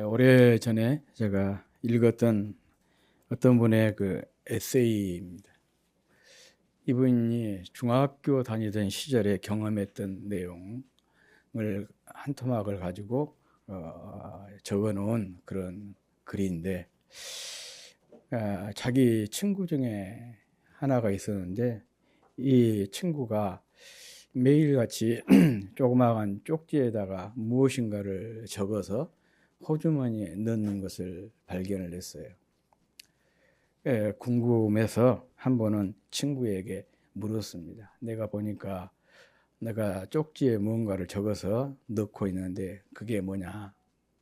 오래전에 제가 읽었던 어떤 분의 그 에세이입니다. 이분이 중학교 다니던 시절에 경험했던 내용을 한 토막을 가지고 적어 놓은 그런 글인데, 자기 친구 중에 하나가 있었는데, 이 친구가 매일같이 조그마한 쪽지에다가 무엇인가를 적어서 호주머니에 넣는 것을 발견을 했어요. 궁금해서 한 번은 친구에게 물었습니다. 내가 보니까 내가 쪽지에 무언가를 적어서 넣고 있는데 그게 뭐냐?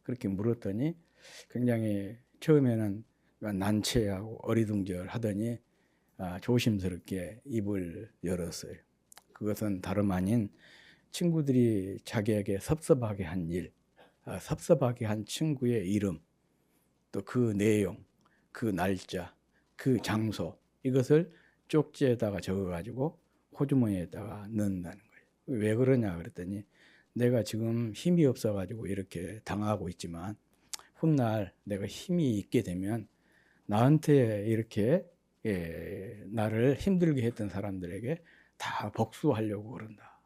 그렇게 물었더니 굉장히 처음에는 난처하고 어리둥절하더니 조심스럽게 입을 열었어요. 그것은 다름 아닌 친구들이 자기에게 섭섭하게 한 일, 섭섭하게 한 친구의 이름, 또 그 내용, 그 날짜, 그 장소, 이것을 쪽지에다가 적어가지고 호주머니에다가 넣는다는 거예요. 왜 그러냐 그랬더니, 내가 지금 힘이 없어가지고 이렇게 당하고 있지만 훗날 내가 힘이 있게 되면 나한테 이렇게 나를 힘들게 했던 사람들에게 다 복수하려고 그런다.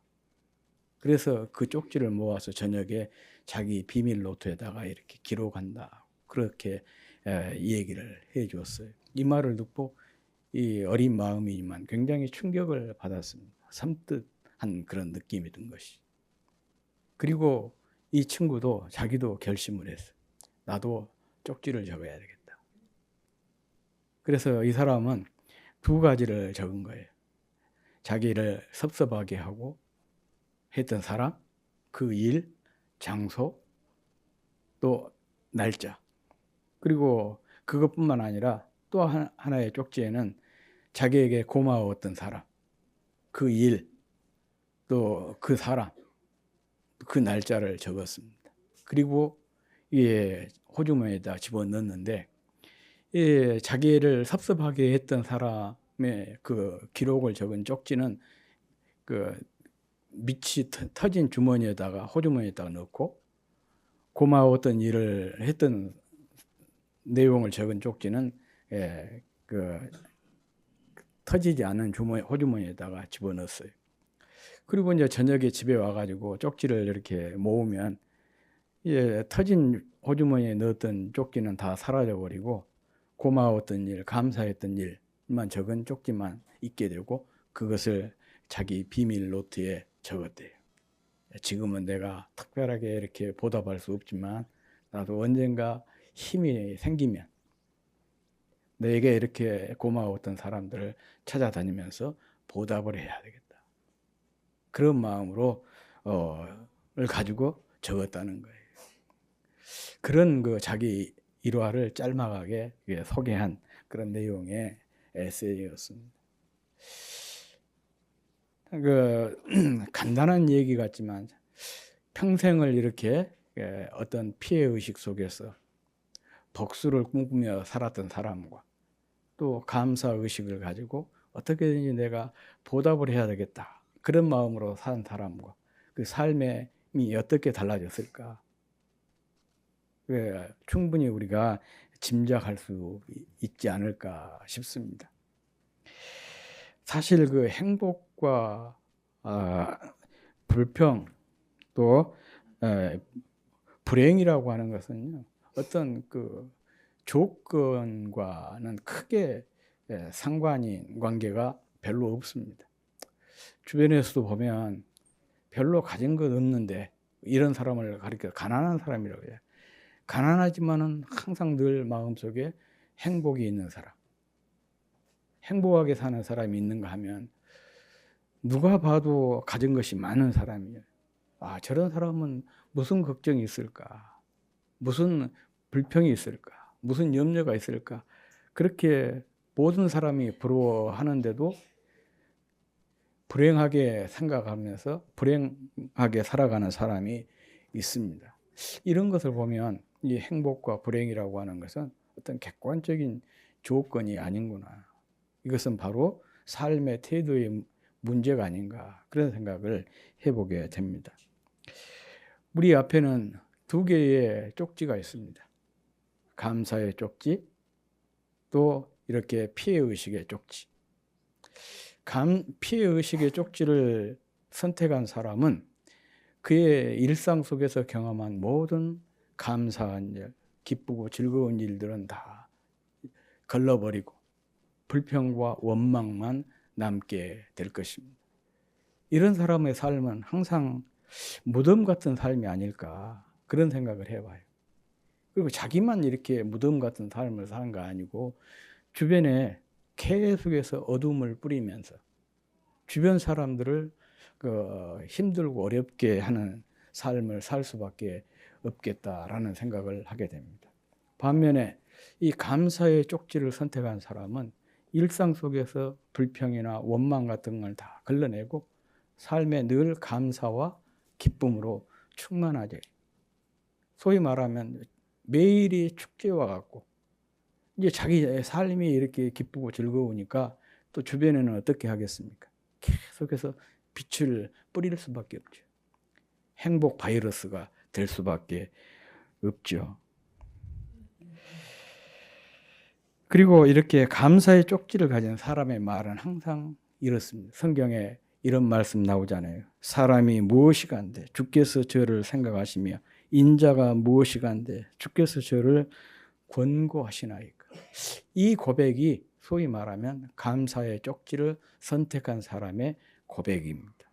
그래서 그 쪽지를 모아서 저녁에 자기 비밀 노트에다가 이렇게 기록한다. 그렇게 이 얘기를 해 주었어요. 이 말을 듣고 이 어린 마음이지만 굉장히 충격을 받았습니다. 섬뜩한 그런 느낌이 든 것이. 그리고 이 친구도 자기도 결심을 했어요. 나도 쪽지를 적어야 되겠다. 그래서 이 사람은 두 가지를 적은 거예요. 자기를 섭섭하게 하고 했던 사람, 그 일, 장소, 또 날짜. 그리고 그것뿐만 아니라 또 하나의 쪽지에는 자기에게 고마웠던 사람, 그 일, 또 그 사람, 그 날짜를 적었습니다. 그리고 호주머니에다 집어넣었는데, 자기를 섭섭하게 했던 사람의 그 기록을 적은 쪽지는 그 밑이 터진 주머니에다가, 호주머니에다가 넣고, 고마웠던 일을 했던 내용을 적은 쪽지는 그 터지지 않은 호주머니에다가 집어넣었어요. 그리고 이제 저녁에 집에 와가지고 쪽지를 이렇게 모으면 터진 호주머니에 넣었던 쪽지는 다 사라져버리고 고마웠던 일, 감사했던 일만 적은 쪽지만 있게 되고 그것을 자기 비밀 노트에 적었대요. 지금은 내가 특별하게 이렇게 보답할 수 없지만 나도 언젠가 힘이 생기면 내게 이렇게 고마웠던 사람들을 찾아다니면서 보답을 해야 되겠다. 그런 마음으로 를 가지고 적었다는 거예요. 그런 그 자기 일화를 짤막하게 소개한 그런 내용의 에세이였습니다. 그 간단한 얘기 같지만 평생을 이렇게 어떤 피해 의식 속에서 복수를 꿈꾸며 살았던 사람과 또 감사 의식을 가지고 어떻게든지 내가 보답을 해야 되겠다. 그런 마음으로 산 사람과 그 삶이 어떻게 달라졌을까? 충분히 우리가 짐작할 수 있지 않을까 싶습니다. 사실 그 행복과 불평 또 불행이라고 하는 것은요, 어떤 그 조건과는 크게 상관이 관계가 별로 없습니다. 주변에서도 보면 별로 가진 것 없는데 이런 사람을 가리켜 가난한 사람이라고 해요. 가난하지만은 항상 늘 마음속에 행복이 있는 사람, 행복하게 사는 사람이 있는가 하면 누가 봐도 가진 것이 많은 사람이에요. 저런 사람은 무슨 걱정이 있을까? 무슨 불평이 있을까? 무슨 염려가 있을까? 그렇게 모든 사람이 부러워하는데도 불행하게 생각하면서 불행하게 살아가는 사람이 있습니다. 이런 것을 보면 이 행복과 불행이라고 하는 것은 어떤 객관적인 조건이 아닌구나. 이것은 바로 삶의 태도의 문제가 아닌가, 그런 생각을 해보게 됩니다. 우리 앞에는 두 개의 쪽지가 있습니다. 감사의 쪽지, 또 이렇게 피해의식의 쪽지. 피해의식의 쪽지를 선택한 사람은 그의 일상 속에서 경험한 모든 감사한 일, 기쁘고 즐거운 일들은 다 걸러버리고 불평과 원망만 남게 될 것입니다. 이런 사람의 삶은 항상 무덤 같은 삶이 아닐까, 그런 생각을 해봐요. 그리고 자기만 이렇게 무덤 같은 삶을 사는 거 아니고 주변에 계속해서 어둠을 뿌리면서 주변 사람들을 힘들고 어렵게 하는 삶을 살 수밖에 없겠다라는 생각을 하게 됩니다. 반면에 이 감사의 쪽지를 선택한 사람은 일상 속에서 불평이나 원망 같은 걸 다 걸러내고 삶에 늘 감사와 기쁨으로 충만하게, 소위 말하면 매일이 축제와 같고, 이제 자기 삶이 이렇게 기쁘고 즐거우니까 또 주변에는 어떻게 하겠습니까? 계속해서 빛을 뿌릴 수밖에 없죠. 행복 바이러스가 될 수밖에 없죠. 그리고 이렇게 감사의 쪽지를 가진 사람의 말은 항상 이렇습니다. 성경에 이런 말씀 나오잖아요. 사람이 무엇이간데 주께서 저를 생각하시며 인자가 무엇이간데 주께서 저를 권고하시나이까. 이 고백이 소위 말하면 감사의 쪽지를 선택한 사람의 고백입니다.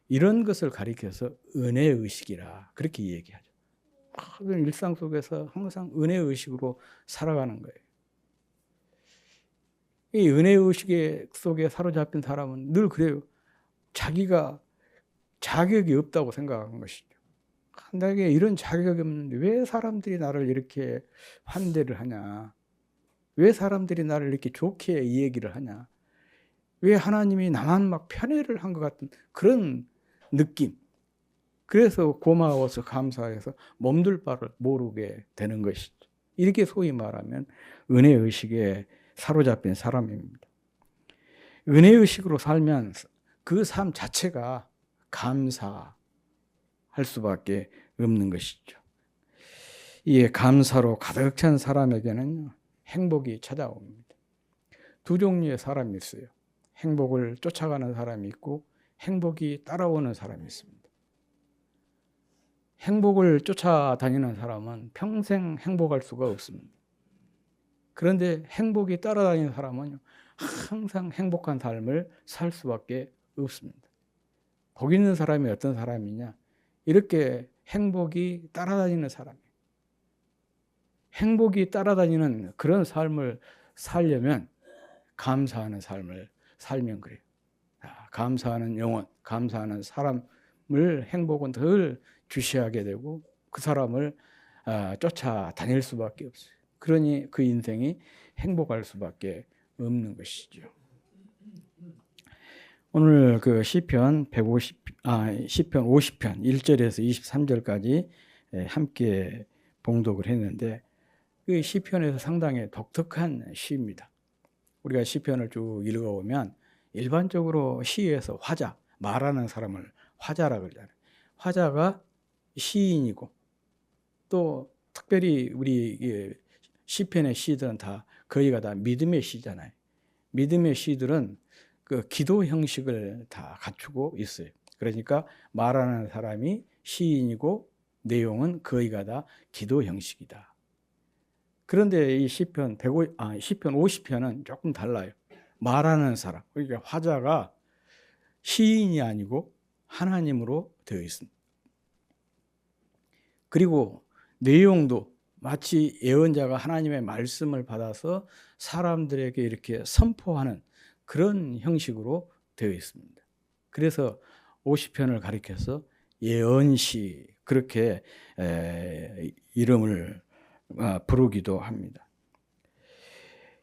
이런 것을 가리켜서 은혜의식이라 그렇게 얘기하죠. 일상 속에서 항상 은혜의식으로 살아가는 거예요. 이 은혜의식 속에 사로잡힌 사람은 늘 그래요. 자기가 자격이 없다고 생각하는 것이죠. 나에게 이런 자격이 없는데 왜 사람들이 나를 이렇게 환대를 하냐? 왜 사람들이 나를 이렇게 좋게 이 얘기를 하냐? 왜 하나님이 나만 막 편애를 한 것 같은 그런 느낌. 그래서 고마워서 감사해서 몸둘 바를 모르게 되는 것이죠. 이렇게 소위 말하면 은혜의식에 사로잡힌 사람입니다. 은혜의식으로 살면 그 삶 자체가 감사할 수밖에 없는 것이죠. 이 감사로 가득 찬 사람에게는 행복이 찾아옵니다. 두 종류의 사람이 있어요. 행복을 쫓아가는 사람이 있고 행복이 따라오는 사람이 있습니다. 행복을 쫓아다니는 사람은 평생 행복할 수가 없습니다. 그런데 행복이 따라다니는 사람은 항상 행복한 삶을 살 수밖에 없습니다. 복 있는 사람이 어떤 사람이냐? 이렇게 행복이 따라다니는 사람이에요. 행복이 따라다니는 그런 삶을 살려면 감사하는 삶을 살면 그래요. 감사하는 영혼, 감사하는 사람을 행복은 덜 주시하게 되고 그 사람을 쫓아다닐 수밖에 없어요. 그러니 그 인생이 행복할 수밖에 없는 것이죠. 오늘 그 시편 50편 1절에서 23절까지 함께 봉독을 했는데 그 시편에서 상당히 독특한 시입니다. 우리가 시편을 쭉 읽어보면 일반적으로 시에서 화자, 말하는 사람을 화자라고 그러잖아요. 화자가 시인이고 또 특별히 우리 시편의 시들은 거의가 다 믿음의 시잖아요. 믿음의 시들은 그 기도 형식을 다 갖추고 있어요. 그러니까 말하는 사람이 시인이고 내용은 거의가 다 기도 형식이다. 그런데 이 시편 50편은 조금 달라요. 말하는 사람, 그러니까 화자가 시인이 아니고 하나님으로 되어 있습니다. 그리고 내용도 마치 예언자가 하나님의 말씀을 받아서 사람들에게 이렇게 선포하는 그런 형식으로 되어 있습니다. 그래서 50편을 가리켜서 예언시 그렇게 이름을 부르기도 합니다.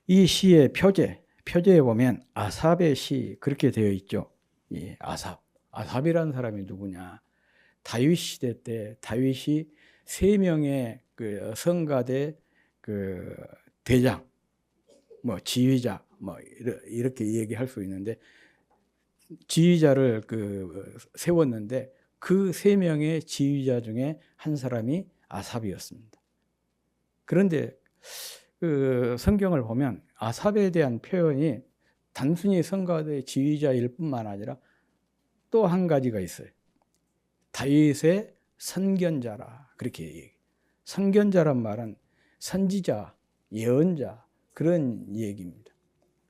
이 시의 표제에 보면 아삽의 시 그렇게 되어 있죠. 이 아삽이라는 사람이 누구냐? 다윗 시대 때 다윗이 3명의 그 성가대 그 대장, 지휘자, 이렇게 얘기할 수 있는데 지휘자를 세웠는데 그 세 명의 지휘자 중에 한 사람이 아삽이었습니다. 그런데 그 성경을 보면 아삽에 대한 표현이 단순히 성가대 지휘자일 뿐만 아니라 또 한 가지가 있어요. 다윗의 선견자라 그렇게 얘기해요. 선견자란 말은 선지자, 예언자 그런 얘기입니다.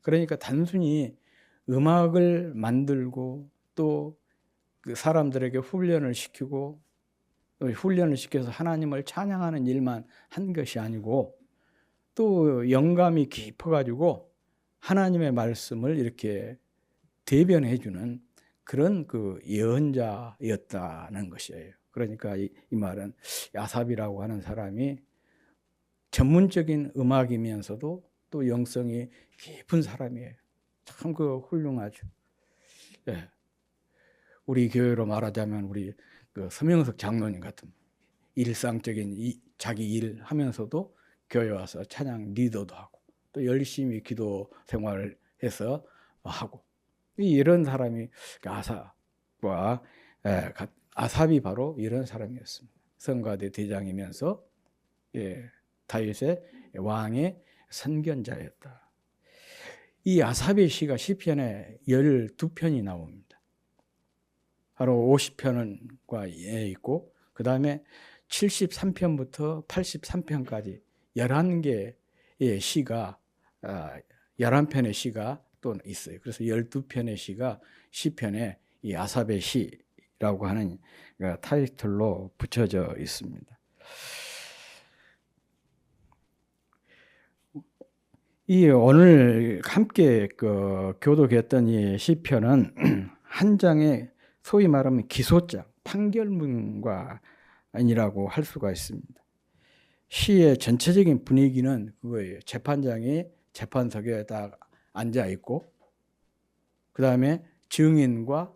그러니까 단순히 음악을 만들고 또 그 사람들에게 훈련을 시키고 훈련을 시켜서 하나님을 찬양하는 일만 한 것이 아니고 또 영감이 깊어가지고 하나님의 말씀을 이렇게 대변해 주는 그런 그 예언자였다는 것이에요. 그러니까 이 말은 아삽이라고 하는 사람이 전문적인 음악이면서도 또 영성이 깊은 사람이에요. 참 그 훌륭하죠. 예. 우리 교회로 말하자면 우리 그 서명석 장로님 같은 일상적인 자기 일 하면서도 교회 와서 찬양 리더도 하고 또 열심히 기도 생활을 해서 하고 이런 사람이 아삽과 아삽이 바로 이런 사람이었습니다. 성가대 대장이면서 다윗의 왕의 선견자였다. 이 아삽의 시가 시편에 12편이 나옵니다. 바로 50편과 있고 그 다음에 73편부터 83편까지 11개의 시가 11편의 시가 또 있어요. 그래서 12편의 시가 시편에 이 아삽의 시라고 하는 타이틀로 붙여져 있습니다. 이 오늘 함께 교독했던 이 시편은 한 장의 소위 말하면 기소장, 판결문과 아니라고 할 수가 있습니다. 시의 전체적인 분위기는 그거예요. 재판장이 재판석에 딱 앉아 있고, 그 다음에 증인과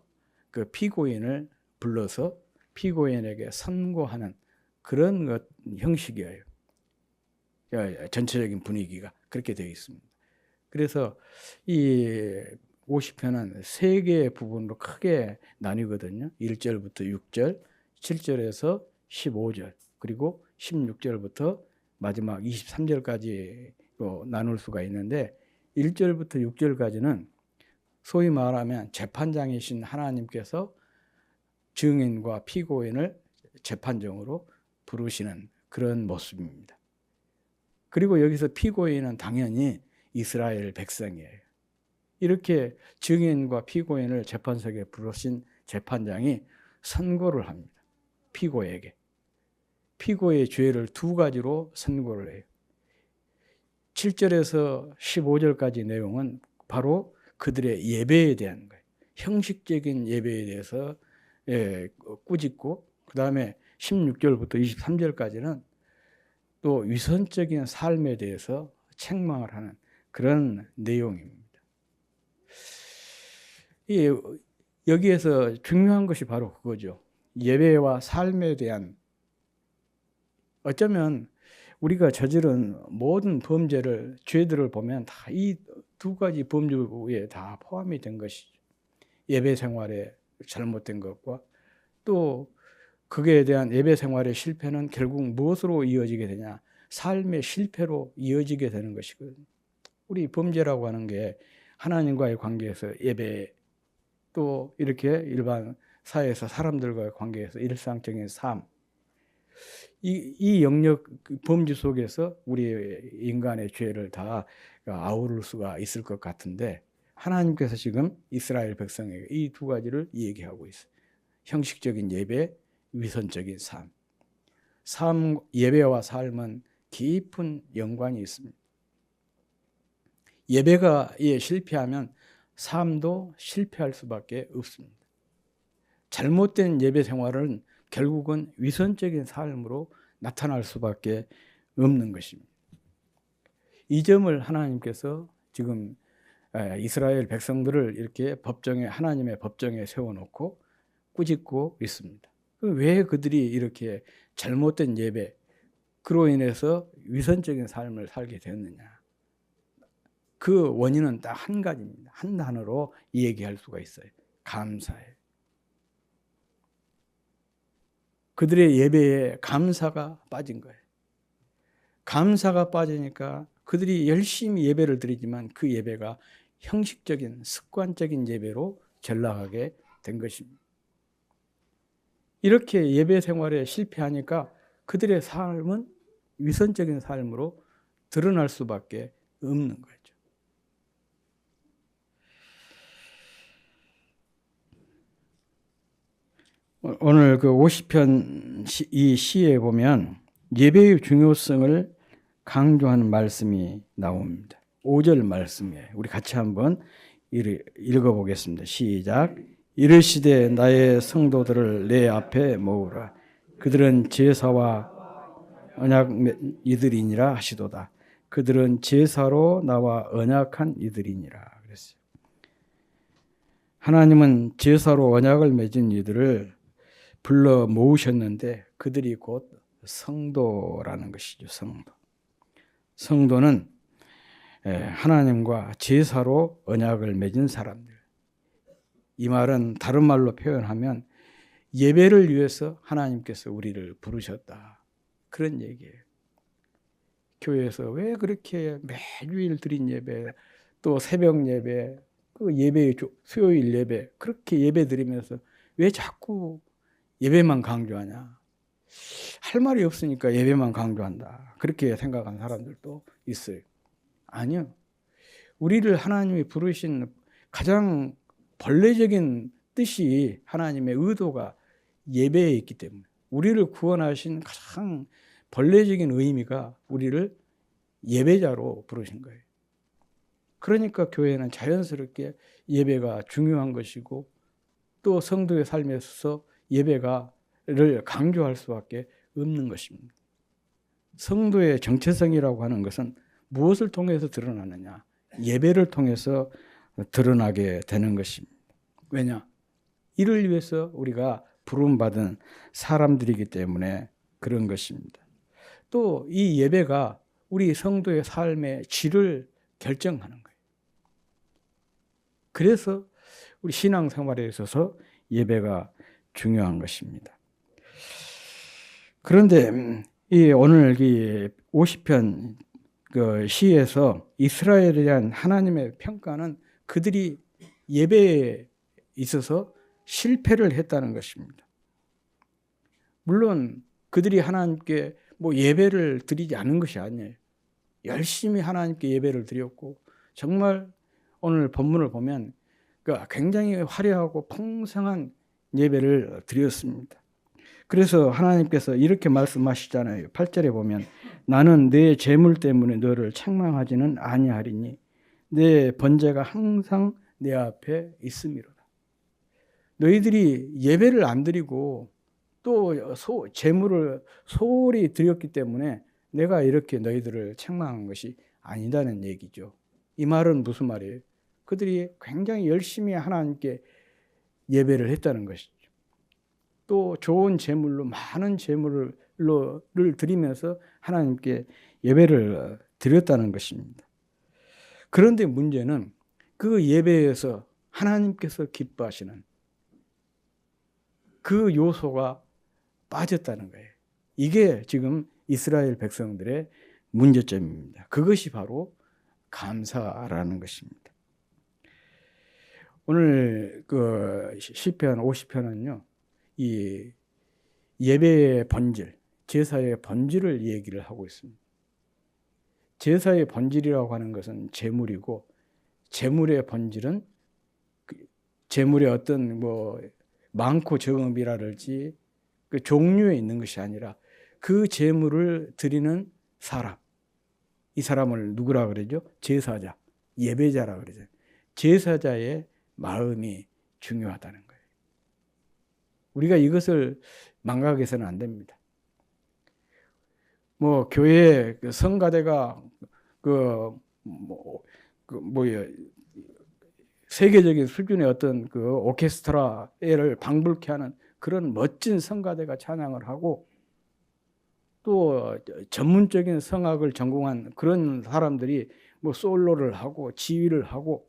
그 피고인을 불러서 피고인에게 선고하는 그런 형식이에요. 전체적인 분위기가 그렇게 되어 있습니다. 그래서 이 50편은 세 개의 부분으로 크게 나뉘거든요. 1절부터 6절, 7절에서 15절, 그리고 16절부터 마지막 23절까지로 나눌 수가 있는데 1절부터 6절까지는 소위 말하면 재판장이신 하나님께서 증인과 피고인을 재판정으로 부르시는 그런 모습입니다. 그리고 여기서 피고인은 당연히 이스라엘 백성이에요. 이렇게 증인과 피고인을 재판석에 부르신 재판장이 선고를 합니다. 피고에게. 피고의 죄를 두 가지로 선고를 해요. 7절에서 15절까지 내용은 바로 그들의 예배에 대한 거예요. 형식적인 예배에 대해서 꾸짖고, 그 다음에 16절부터 23절까지는 또 위선적인 삶에 대해서 책망을 하는 그런 내용입니다. 여기에서 중요한 것이 바로 그거죠. 예배와 삶에 대한, 어쩌면 우리가 저지른 모든 범죄를, 죄들을 보면 다 이 두 가지 범죄에 다 포함이 된 것이죠. 예배 생활에 잘못된 것과 또 그에 대한 예배 생활의 실패는 결국 무엇으로 이어지게 되냐? 삶의 실패로 이어지게 되는 것이거든요. 우리 범죄라고 하는 게 하나님과의 관계에서 예배, 또 이렇게 일반 사회에서 사람들과의 관계에서 일상적인 삶, 이 영역 범죄 속에서 우리 인간의 죄를 다 아우를 수가 있을 것 같은데 하나님께서 지금 이스라엘 백성에게 이 두 가지를 얘기하고 있어요. 형식적인 예배, 위선적인 삶. 예배와 삶은 깊은 연관이 있습니다. 예배가 실패하면 삶도 실패할 수밖에 없습니다. 잘못된 예배 생활은 결국은 위선적인 삶으로 나타날 수밖에 없는 것입니다. 이 점을 하나님께서 지금 이스라엘 백성들을 이렇게 하나님의 법정에 세워놓고 꾸짖고 있습니다. 왜 그들이 이렇게 잘못된 예배, 그로 인해서 위선적인 삶을 살게 되었느냐? 그 원인은 딱 한 가지입니다. 한 단어로 얘기할 수가 있어요. 감사해요. 그들의 예배에 감사가 빠진 거예요. 감사가 빠지니까 그들이 열심히 예배를 드리지만 그 예배가 형식적인 습관적인 예배로 전락하게 된 것입니다. 이렇게 예배 생활에 실패하니까 그들의 삶은 위선적인 삶으로 드러날 수밖에 없는 거죠. 오늘 그 50편 이 시에 보면 예배의 중요성을 강조하는 말씀이 나옵니다. 5절 말씀이에요. 우리 같이 한번 읽어보겠습니다. 시작. 이르시되 나의 성도들을 내 앞에 모으라. 그들은 제사와 언약 이들이니라 하시도다. 그들은 제사로 나와 언약한 이들이니라 그랬어요. 하나님은 제사로 언약을 맺은 이들을 불러 모으셨는데 그들이 곧 성도라는 것이죠. 성도는 하나님과 제사로 언약을 맺은 사람들. 이 말은 다른 말로 표현하면 예배를 위해서 하나님께서 우리를 부르셨다. 그런 얘기예요. 교회에서 왜 그렇게 매주일 드린 예배, 또 새벽 예배, 그 예배 수요일 예배 그렇게 예배 드리면서 왜 자꾸 예배만 강조하냐? 할 말이 없으니까 예배만 강조한다. 그렇게 생각하는 사람들도 있어요. 아니요. 우리를 하나님이 부르신 가장 본래적인 뜻이 하나님의 의도가 예배에 있기 때문에 우리를 구원하신 가장 본래적인 의미가 우리를 예배자로 부르신 거예요. 그러니까 교회는 자연스럽게 예배가 중요한 것이고 또 성도의 삶에 있어서 예배를 강조할 수밖에 없는 것입니다. 성도의 정체성이라고 하는 것은 무엇을 통해서 드러나느냐? 예배를 통해서 드러나게 되는 것입니다. 왜냐? 이를 위해서 우리가 부름받은 사람들이기 때문에 그런 것입니다. 또 이 예배가 우리 성도의 삶의 질을 결정하는 거예요. 그래서 우리 신앙생활에 있어서 예배가 중요한 것입니다. 그런데 오늘 이 50편 그 시에서 이스라엘에 대한 하나님의 평가는 그들이 예배에 있어서 실패를 했다는 것입니다. 물론 그들이 하나님께 예배를 드리지 않은 것이 아니에요. 열심히 하나님께 예배를 드렸고 정말 오늘 본문을 보면 굉장히 화려하고 풍성한 예배를 드렸습니다. 그래서 하나님께서 이렇게 말씀하시잖아요. 8절에 보면 나는 내 재물 때문에 너를 책망하지는 아니하리니 내 번제가 항상 내 앞에 있음이로다. 너희들이 예배를 안 드리고 또 재물을 소홀히 드렸기 때문에 내가 이렇게 너희들을 책망한 것이 아니다는 얘기죠. 이 말은 무슨 말이에요? 그들이 굉장히 열심히 하나님께 예배를 했다는 것이죠. 또 좋은 재물로 많은 재물을 드리면서 하나님께 예배를 드렸다는 것입니다. 그런데 문제는 그 예배에서 하나님께서 기뻐하시는 그 요소가 빠졌다는 거예요. 이게 지금 이스라엘 백성들의 문제점입니다. 그것이 바로 감사라는 것입니다. 오늘 그 시편 50편은요. 이 예배의 본질, 제사의 본질을 얘기를 하고 있습니다. 제사의 본질이라고 하는 것은 제물이고 제물의 본질은 제물의 어떤 많고 적음이라든지 그 종류에 있는 것이 아니라 그 제물을 드리는 사람, 이 사람을 누구라 그러죠? 제사자, 예배자라 그러죠. 제사자의 마음이 중요하다는 거예요. 우리가 이것을 망각해서는 안 됩니다. 교회 성가대가 세계적인 수준의 어떤 그 오케스트라를 방불케 하는 그런 멋진 성가대가 찬양을 하고 또 전문적인 성악을 전공한 그런 사람들이 솔로를 하고 지휘를 하고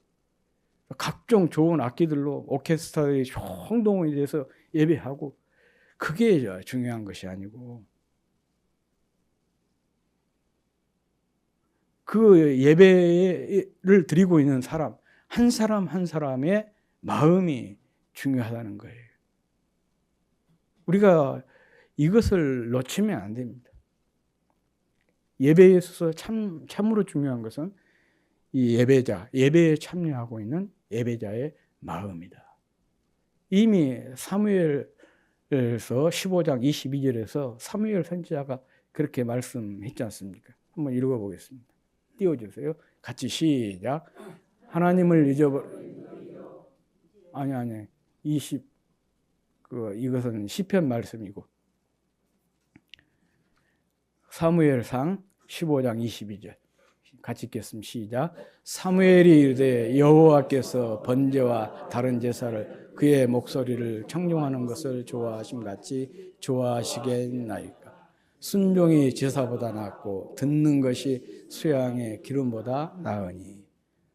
각종 좋은 악기들로 오케스트라의 총동원이 돼서 예배하고 그게 중요한 것이 아니고 그 예배를 드리고 있는 사람 한 사람의 마음이 중요하다는 거예요. 우리가 이것을 놓치면 안 됩니다. 예배에 있어서 참으로 중요한 것은 이 예배에 참여하고 있는 예배자의 마음이다. 이미 사무엘에서 15장 22절에서 사무엘 선지자가 그렇게 말씀했지 않습니까? 한번 읽어보겠습니다. 띄워주세요. 같이 시작. 하나님을 아니 20 이것은 시편 말씀이고 사무엘상 15장 22절 같이 읽겠습니다. 시작. 사무엘이 이르되 여호와께서 번제와 다른 제사를 그의 목소리를 청종하는 것을 좋아하심 같이 좋아하시겠나이까. 순종이 제사보다 낫고 듣는 것이 수양의 기름보다 나으니.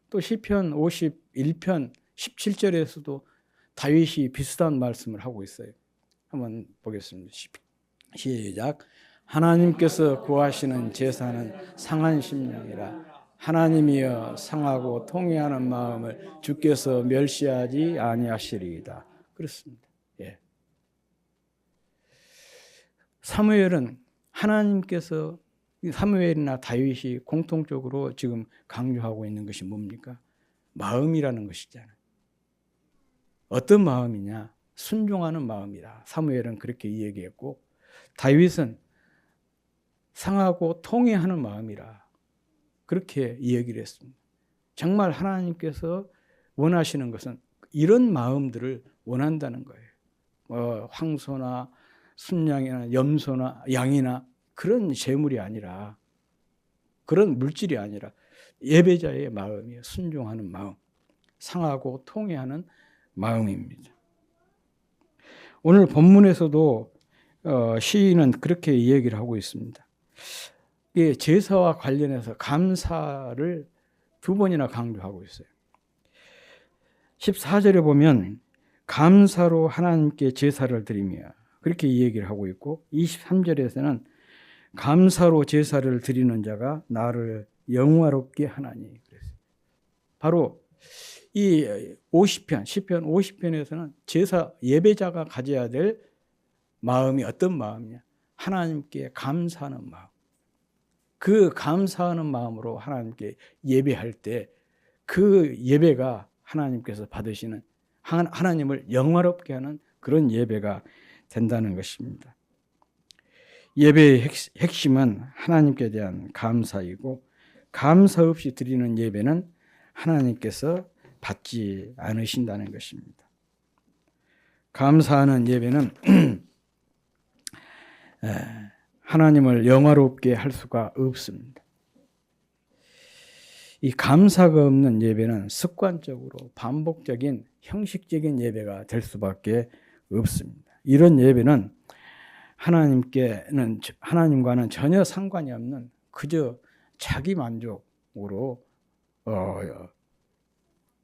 또 시편 51편 17절에서도 다윗이 비슷한 말씀을 하고 있어요. 한번 보겠습니다. 시작. 하나님께서 구하시는 제사는 상한 심령이라. 하나님이여 상하고 통회하는 마음을 주께서 멸시하지 아니하시리이다. 그렇습니다. 예. 사무엘은 하나님께서 사무엘이나 다윗이 공통적으로 지금 강조하고 있는 것이 뭡니까? 마음이라는 것이잖아요. 어떤 마음이냐? 순종하는 마음이다. 사무엘은 그렇게 이야기했고 다윗은 상하고 통회하는 마음이라 그렇게 이야기를 했습니다. 정말 하나님께서 원하시는 것은 이런 마음들을 원한다는 거예요. 황소나 순양이나 염소나 양이나 그런 재물이 아니라 그런 물질이 아니라 예배자의 마음이에요. 순종하는 마음, 상하고 통회하는 마음입니다. 오늘 본문에서도 시인은 그렇게 이야기를 하고 있습니다. 제사와 관련해서 감사를 2번이나 강조하고 있어요. 14절에 보면 감사로 하나님께 제사를 드리며 그렇게 이야기를 하고 있고 23절에서는 감사로 제사를 드리는 자가 나를 영화롭게 하나니. 바로 이 50편, 시편 50편에서는 제사 예배자가 가져야 될 마음이 어떤 마음이냐? 하나님께 감사하는 마음. 그 감사하는 마음으로 하나님께 예배할 때 그 예배가 하나님께서 받으시는 하나님을 영화롭게 하는 그런 예배가 된다는 것입니다. 예배의 핵심은 하나님께 대한 감사이고 감사 없이 드리는 예배는 하나님께서 받지 않으신다는 것입니다. 감사하는 예배는 하나님을 영화롭게 할 수가 없습니다. 이 감사가 없는 예배는 습관적으로 반복적인 형식적인 예배가 될 수밖에 없습니다. 이런 예배는 하나님과는 전혀 상관이 없는 그저 자기 만족으로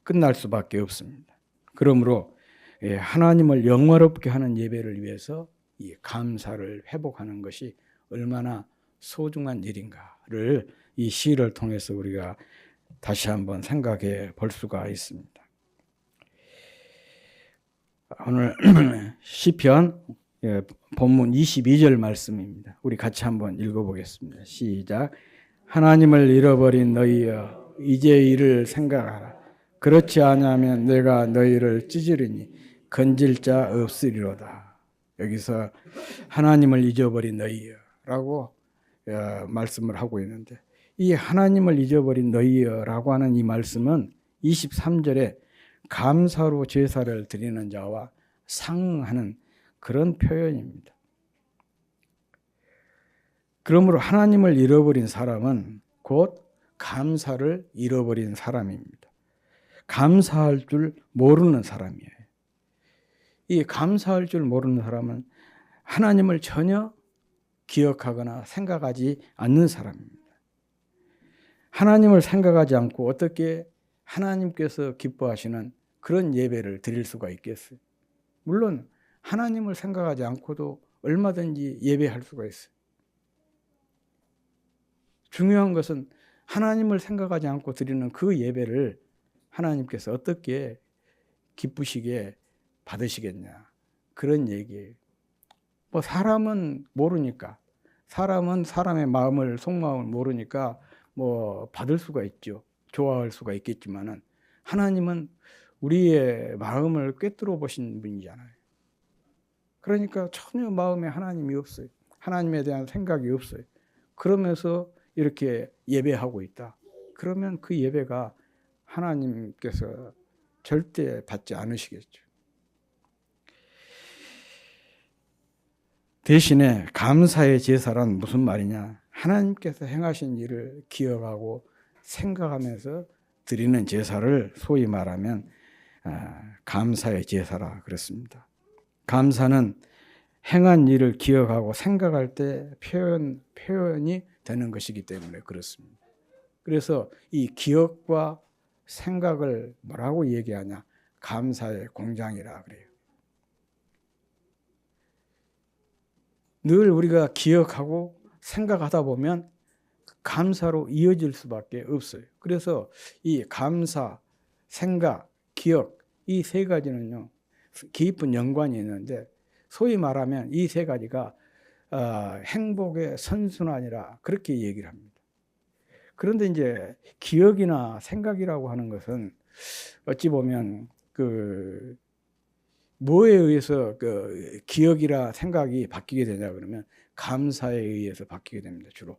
끝날 수밖에 없습니다. 그러므로 하나님을 영화롭게 하는 예배를 위해서 이 감사를 회복하는 것이 얼마나 소중한 일인가를 이 시를 통해서 우리가 다시 한번 생각해 볼 수가 있습니다. 오늘 시편 본문 22절 말씀입니다. 우리 같이 한번 읽어보겠습니다. 시작. 하나님을 잃어버린 너희여 이제 이를 생각하라. 그렇지 않으면 내가 너희를 찢으리니 건질 자 없으리로다. 여기서 하나님을 잊어버린 너희여라고 말씀을 하고 있는데 이 하나님을 잊어버린 너희여라고 하는 이 말씀은 23절에 감사로 제사를 드리는 자와 상응하는 그런 표현입니다. 그러므로 하나님을 잃어버린 사람은 곧 감사를 잃어버린 사람입니다. 감사할 줄 모르는 사람이에요. 이 감사할 줄 모르는 사람은 하나님을 전혀 기억하거나 생각하지 않는 사람입니다. 하나님을 생각하지 않고 어떻게 하나님께서 기뻐하시는 그런 예배를 드릴 수가 있겠어요? 물론 하나님을 생각하지 않고도 얼마든지 예배할 수가 있어요. 중요한 것은 하나님을 생각하지 않고 드리는 그 예배를 하나님께서 어떻게 기쁘시게 받으시겠냐, 그런 얘기예요. 뭐 사람은 모르니까, 사람은 사람의 마음을, 속마음을 모르니까 뭐 받을 수가 있죠. 좋아할 수가 있겠지만은 하나님은 우리의 마음을 꿰뚫어 보신 분이잖아요. 그러니까 전혀 마음에 하나님이 없어요. 하나님에 대한 생각이 없어요. 그러면서 이렇게 예배하고 있다. 그러면 그 예배가 하나님께서 절대 받지 않으시겠죠. 대신에 감사의 제사란 무슨 말이냐? 하나님께서 행하신 일을 기억하고 생각하면서 드리는 제사를 소위 말하면 감사의 제사라 그랬습니다. 감사는 행한 일을 기억하고 생각할 때 표현이 되는 것이기 때문에 그렇습니다. 그래서 이 기억과 생각을 뭐라고 얘기하냐? 감사의 공장이라 그래요. 늘 우리가 기억하고 생각하다 보면 감사로 이어질 수밖에 없어요. 그래서 이 감사, 생각, 기억, 이 세 가지는요, 깊은 연관이 있는데, 소위 말하면 이 세 가지가 행복의 선순환이라 그렇게 얘기를 합니다. 그런데 이제 기억이나 생각이라고 하는 것은 어찌 보면 뭐에 의해서 기억이나 생각이 바뀌게 되냐 그러면 감사에 의해서 바뀌게 됩니다. 주로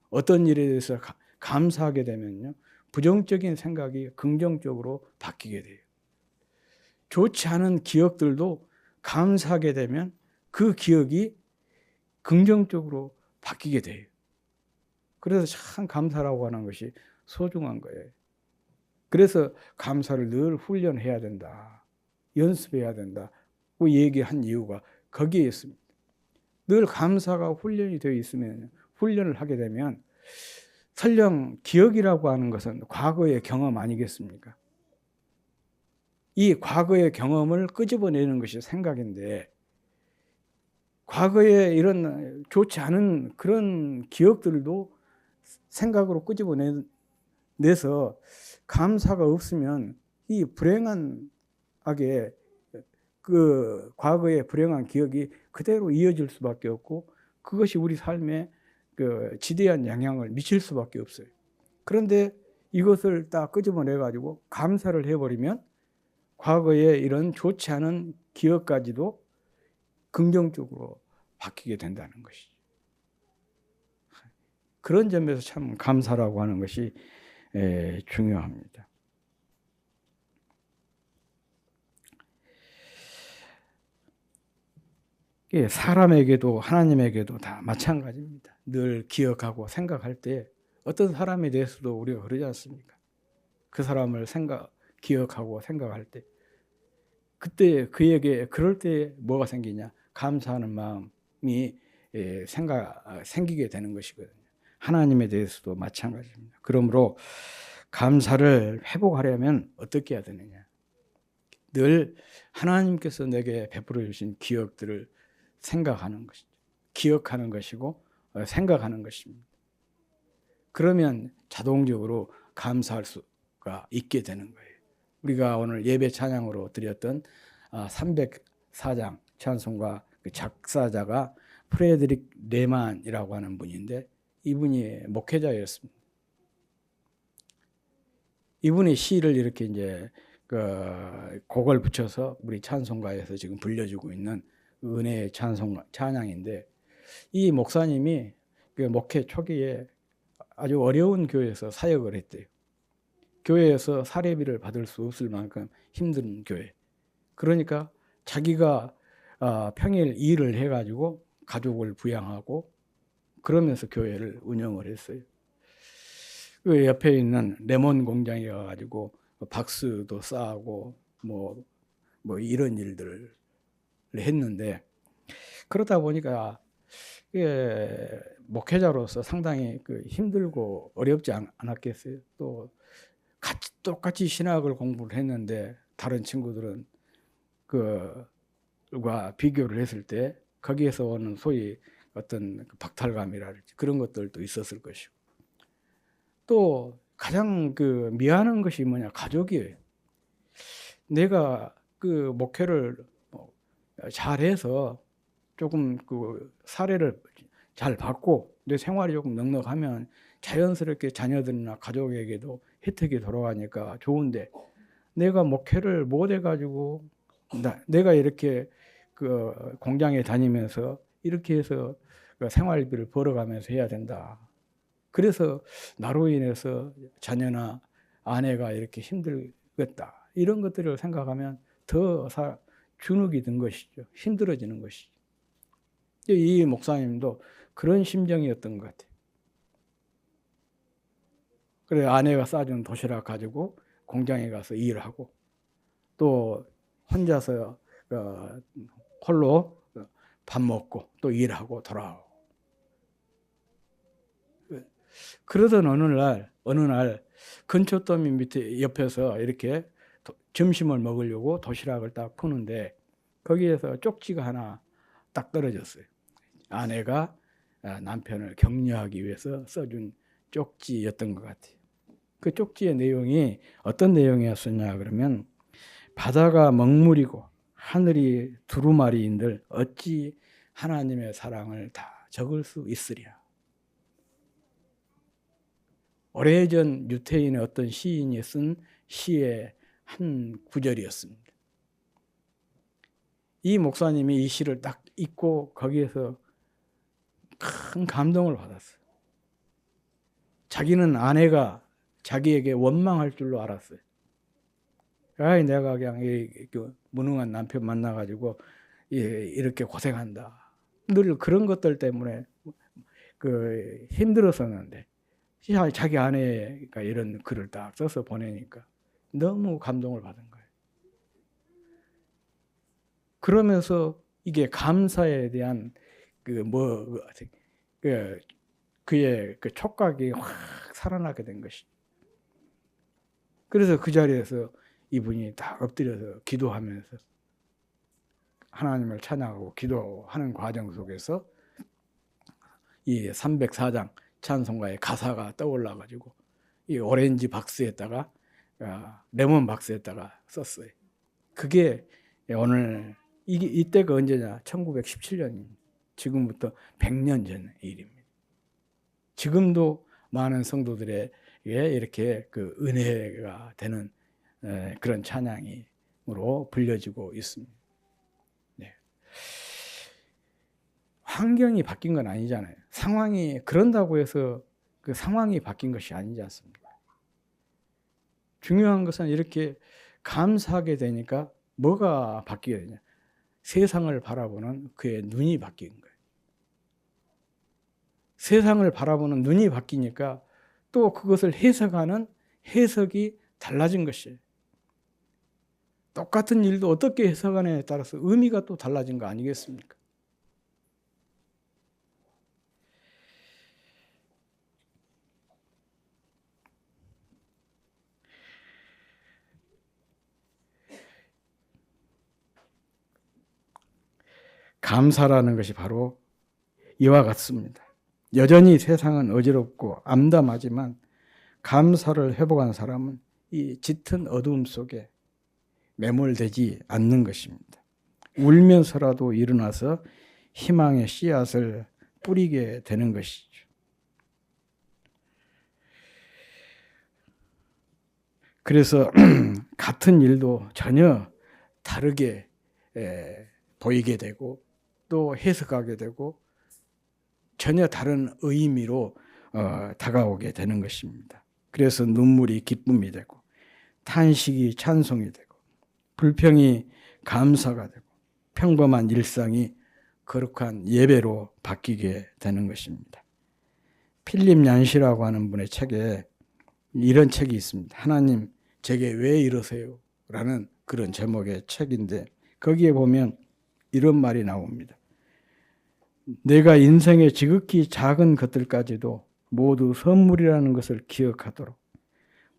어떤 일에 대해서 감사하게 되면요, 부정적인 생각이 긍정적으로 바뀌게 돼요. 좋지 않은 기억들도 감사하게 되면 그 기억이 긍정적으로 바뀌게 돼요. 그래서 참 감사라고 하는 것이 소중한 거예요. 그래서 감사를 늘 훈련해야 된다, 연습해야 된다고 얘기한 이유가 거기에 있습니다. 늘 감사가 훈련이 되어 있으면, 훈련을 하게 되면, 설령 기억이라고 하는 것은 과거의 경험 아니겠습니까? 이 과거의 경험을 끄집어내는 것이 생각인데, 과거에 이런 좋지 않은 그런 기억들도 생각으로 끄집어내서 감사가 없으면 이 불행하게 그 과거의 불행한 기억이 그대로 이어질 수밖에 없고, 그것이 우리 삶에 지대한 영향을 미칠 수밖에 없어요. 그런데 이것을 딱 끄집어내 가지고 감사를 해버리면 과거의 이런 좋지 않은 기억까지도 긍정적으로 바뀌게 된다는 것이죠. 그런 점에서 참 감사라고 하는 것이 중요합니다. 사람에게도 하나님에게도 다 마찬가지입니다. 늘 기억하고 생각할 때 어떤 사람에 대해서도 우리가 그러지 않습니까? 그 사람을 기억하고 생각할 때, 그때 그에게 그럴 때 뭐가 생기냐? 감사하는 마음이 생기게 되는 것이거든요. 하나님에 대해서도 마찬가지입니다. 그러므로 감사를 회복하려면 어떻게 해야 되느냐? 늘 하나님께서 내게 베풀어 주신 기억들을 생각하는 것이죠. 기억하는 것이고 생각하는 것입니다. 그러면 자동적으로 감사할 수가 있게 되는 거예요. 우리가 오늘 예배 찬양으로 드렸던 304장 찬송가 그 작사자가 프레드릭 레만이라고 하는 분인데, 이분이 목회자였습니다. 이분이 시를 이렇게 이제 곡을 붙여서 우리 찬송가에서 지금 불려주고 있는 은혜의 찬양인데, 이 목사님이 목회 초기에 아주 어려운 교회에서 사역을 했대요. 교회에서 사례비를 받을 수 없을 만큼 힘든 교회. 그러니까 자기가 평일 일을 해가지고 가족을 부양하고 그러면서 교회를 운영을 했어요. 그 옆에 있는 레몬 공장에 가가지고 박스도 싸고 뭐 이런 일들을 했는데, 그러다 보니까 목회자로서 상당히 힘들고 어렵지 않았겠어요. 또 똑같이 신학을 공부를 했는데 다른 친구들은 비교를 했을 때 거기에서 오는 소위 어떤 박탈감이랄지 그런 것들도 있었을 것이고, 또 가장 미안한 것이 뭐냐, 가족이에요. 내가 목회를 잘해서 조금 사례를 잘 받고 내 생활이 조금 넉넉하면 자연스럽게 자녀들이나 가족에게도 혜택이 돌아가니까 좋은데, 내가 목회를 못 해가지고 내가 이렇게 공장에 다니면서 이렇게 해서 생활비를 벌어가면서 해야 된다. 그래서 나로 인해서 자녀나 아내가 이렇게 힘들겠다. 이런 것들을 생각하면 더 주눅이 든 것이죠. 힘들어지는 것이죠. 이 목사님도 그런 심정이었던 것 같아요. 그래, 아내가 싸준 도시락 가지고 공장에 가서 일하고, 또 혼자서 홀로 밥 먹고 또 일하고 돌아오고. 그러던 어느 날 근처 더미 밑에 옆에서 이렇게 점심을 먹으려고 도시락을 딱 푸는데 거기에서 쪽지가 하나 딱 떨어졌어요. 아내가 남편을 격려하기 위해서 써준 쪽지였던 것 같아요. 그 쪽지의 내용이 어떤 내용이었었냐 그러면, 바다가 먹물이고 하늘이 두루마리인들 어찌 하나님의 사랑을 다 적을 수 있으랴. 오래전 유태인의 어떤 시인이 쓴 시의 한 구절이었습니다. 이 목사님이 이 시를 딱 읽고 거기에서 큰 감동을 받았어요. 자기는 아내가 자기에게 원망할 줄로 알았어요. 내가 그냥 무능한 남편 만나가지고 이렇게 고생한다. 늘 그런 것들 때문에 힘들었었는데, 자기 아내가 이런 글을 딱 써서 보내니까 너무 감동을 받은 거예요. 그러면서 이게 감사에 대한 그의 촉각이 확 살아나게 된 것이죠. 그래서 그 자리에서 이분이 다 엎드려서 기도하면서 하나님을 찬양하고 기도하는 과정 속에서 이 304장 찬송가의 가사가 떠올라가지고 이 오렌지 박스에다가 레몬 박스에다가 썼어요. 그게 오늘 이때가 언제냐? 1917년입니다. 지금부터 100년 전 일입니다. 지금도 많은 성도들에게 이렇게 은혜가 되는 그런 찬양으로 불려지고 있습니다. 네. 환경이 바뀐 건 아니잖아요. 상황이 그런다고 해서 그 상황이 바뀐 것이 아니지 않습니까? 중요한 것은 이렇게 감사하게 되니까 뭐가 바뀌게 되냐? 세상을 바라보는 그의 눈이 바뀐 거예요. 세상을 바라보는 눈이 바뀌니까 또 그것을 해석하는 해석이 달라진 것이에요. 똑같은 일도 어떻게 해석하느냐에 따라서 의미가 또 달라진 거 아니겠습니까? 감사라는 것이 바로 이와 같습니다. 여전히 세상은 어지럽고 암담하지만 감사를 회복한 사람은 이 짙은 어두움 속에 매몰되지 않는 것입니다. 울면서라도 일어나서 희망의 씨앗을 뿌리게 되는 것이죠. 그래서 같은 일도 전혀 다르게 보이게 되고 또 해석하게 되고 전혀 다른 의미로 다가오게 되는 것입니다. 그래서 눈물이 기쁨이 되고 탄식이 찬송이 되고 불평이 감사가 되고 평범한 일상이 거룩한 예배로 바뀌게 되는 것입니다. 필립 얀시라고 하는 분의 책에 이런 책이 있습니다. 하나님 제게 왜 이러세요? 라는 그런 제목의 책인데 거기에 보면 이런 말이 나옵니다. 내가 인생의 지극히 작은 것들까지도 모두 선물이라는 것을 기억하도록,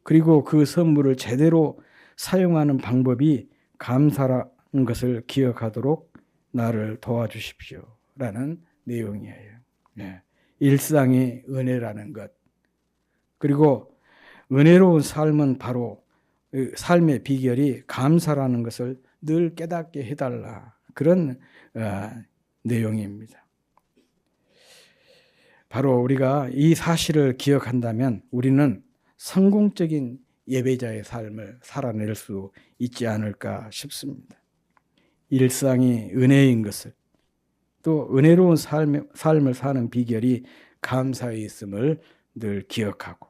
그리고 그 선물을 제대로 사용하는 방법이 감사라는 것을 기억하도록 나를 도와주십시오라는 내용이에요. 네. 일상이 은혜라는 것. 그리고 은혜로운 삶은 바로 삶의 비결이 감사라는 것을 늘 깨닫게 해달라. 그런 내용입니다. 바로 우리가 이 사실을 기억한다면 우리는 성공적인 예배자의 삶을 살아낼 수 있지 않을까 싶습니다. 일상이 은혜인 것을, 또 은혜로운 삶을 사는 비결이 감사에 있음을 늘 기억하고,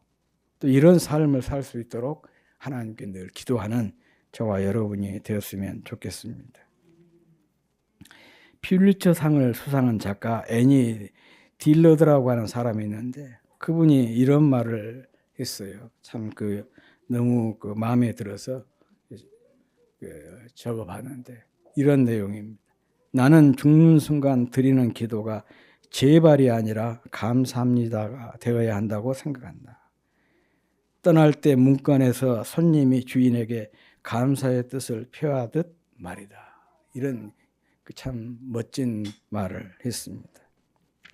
또 이런 삶을 살 수 있도록 하나님께 늘 기도하는 저와 여러분이 되었으면 좋겠습니다. 퓰리처상을 수상한 작가 애니 딜러드라고 하는 사람이 있는데 그분이 이런 말을 했어요. 참 너무 마음에 들어서 적어봤는데 이런 내용입니다. 나는 죽는 순간 드리는 기도가 제발이 아니라 감사합니다가 되어야 한다고 생각한다. 떠날 때 문간에서 손님이 주인에게 감사의 뜻을 표하듯 말이다. 이런 참 멋진 말을 했습니다.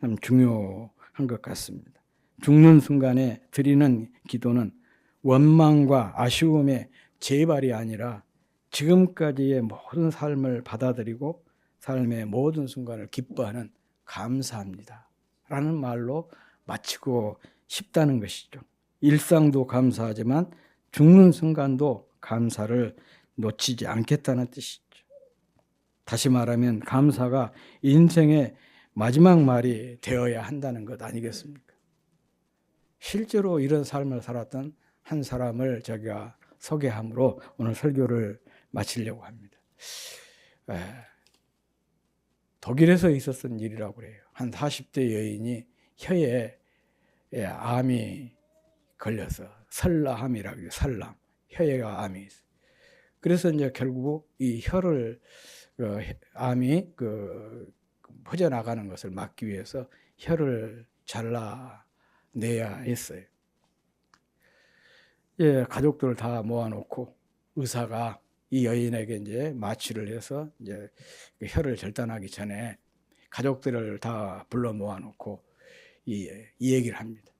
참 중요한 것 같습니다. 죽는 순간에 드리는 기도는 원망과 아쉬움의 재발이 아니라 지금까지의 모든 삶을 받아들이고 삶의 모든 순간을 기뻐하는 감사합니다 라는 말로 마치고 싶다는 것이죠. 일상도 감사하지만 죽는 순간도 감사를 놓치지 않겠다는 뜻이죠. 다시 말하면 감사가 인생의 마지막 말이 되어야 한다는 것 아니겠습니까? 실제로 이런 삶을 살았던 한 사람을 제가 소개함으로 오늘 설교를 마치려고 합니다. 독일에서 있었던 일이라고 그래요. 한 40대 여인이 혀에 암이 걸려서 설라암이라고 해요. 설람. 혀에가 암이 있어요. 그래서 이제 결국 이 혀를 암이 퍼져나가는 것을 막기 위해서 혀를 잘라내야 했어요. 가족들을 다 모아놓고 의사가 이 여인에게 이제 마취를 해서 이제 혀를 절단하기 전에 가족들을 다 불러 모아놓고 이 얘기를 합니다.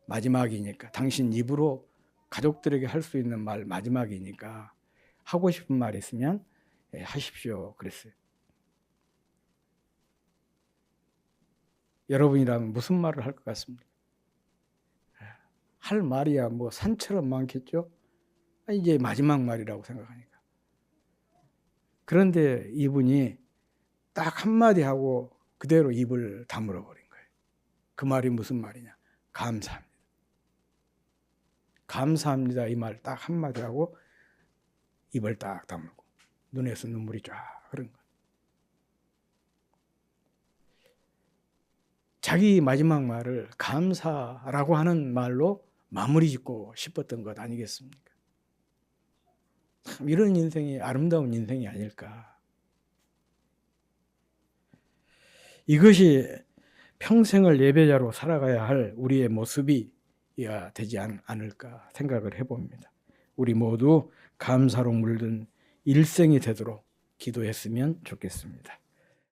마지막이니까 당신 입으로 가족들에게 할 수 있는 말 마지막이니까 하고 싶은 말 있으면 하십시오 그랬어요. 여러분이라면 무슨 말을 할 것 같습니까? 할 말이야 뭐 산처럼 많겠죠? 이제 마지막 말이라고 생각하니까. 그런데 이분이 딱 한마디 하고 그대로 입을 다물어 버린 거예요. 그 말이 무슨 말이냐? 감사합니다. 감사합니다 이 말 딱 한마디 하고 입을 딱 다물고 눈에서 눈물이 쫙 흐른 거예요. 자기 마지막 말을 감사라고 하는 말로 마무리 짓고 싶었던 것 아니겠습니까? 참 이런 인생이 아름다운 인생이 아닐까. 이것이 평생을 예배자로 살아가야 할 우리의 모습이 되지 않을까 생각을 해봅니다. 우리 모두 감사로 물든 일생이 되도록 기도했으면 좋겠습니다.